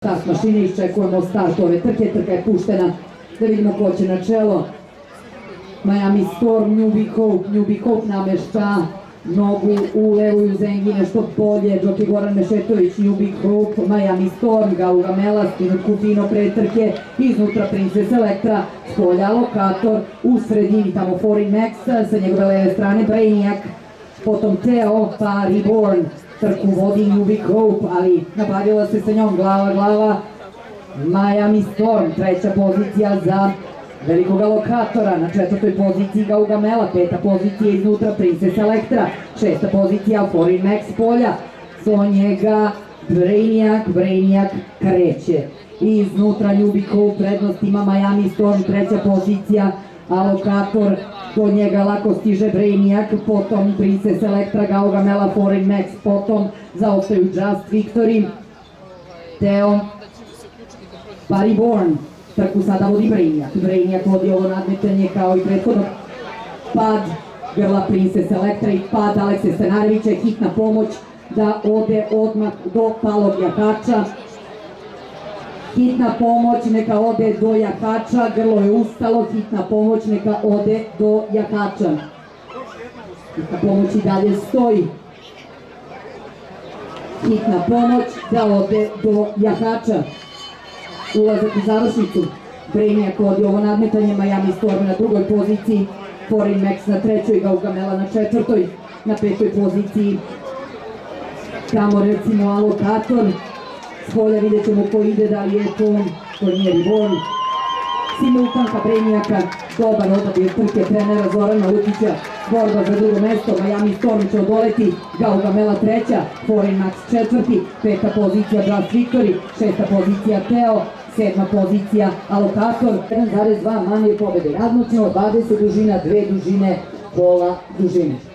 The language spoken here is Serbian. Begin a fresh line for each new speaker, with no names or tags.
Start mašine, iščekujemo start ove trke, trka je puštena, da vidimo ko će na čelo. Miami Storm, Newbie Hope namešta nogu u levu i u zengi nešto bolje, džoki Goran Mešetović, Newbie Hope, Miami Storm, Gaugamela, Spinutku fino pre trke, iznutra Princess Elektra, s polja Lokator, u sredini tamo Foreign Max, sa njegove leve strane Brainiac, potom Teo, pa Reborn. Trku vodi Newbie Hope, ali nabavila se sa njom glava. Miami Storm, treća pozicija za velikog Lokatora, na četvrtoj poziciji Gaugamela, peta pozicija iznutra Princess Elektra, šesta pozicija Foreign Max polja, do njega Brainiac kreće. I iznutra Newbie Hope, prednost ima Miami Storm, treća pozicija, a Lokator do njega lako stiže Brainiac, potom Princess Elektra, Gaugamela, Foreign Max, potom zaostaju Just Victory, Teo, pa Reborn. Trku sada vodi Brainiac vodi ovo nadmetanje kao i prethodno. Pad grla Princess Elektra i pad Alekse Stanarevića, hitna pomoć da ode odmah do palog jahača. Hitna pomoć, neka ode do jahača, grlo je ustalo, hitna pomoć, neka ode do jahača. Hitna pomoć i dalje stoji. Hitna pomoć da ode do jahača. Ulazak u završnicu. Brainiac vodi ovo nadmetanje, Miami Storm na drugoj poziciji, Foreign Max na trećoj, Gaugamela na četvrtoj, na petoj poziciji. Tamo recimo Lokator. S polja vidjet ćemo ko ide, da li je to nije Reborn. Simultanka Brainiaca, dobar odabir trke trenera Zorana Lukića, borba za drugo mesto, Miami Storm će odoleti, Gaugamela treća, Foreign Max četvrti, peta pozicija Just Victory, šesta pozicija Teo, sedma pozicija Lokator, 1,2 manje pobede. Radnoćno 20 dužina, 2 dužine, pola dužine.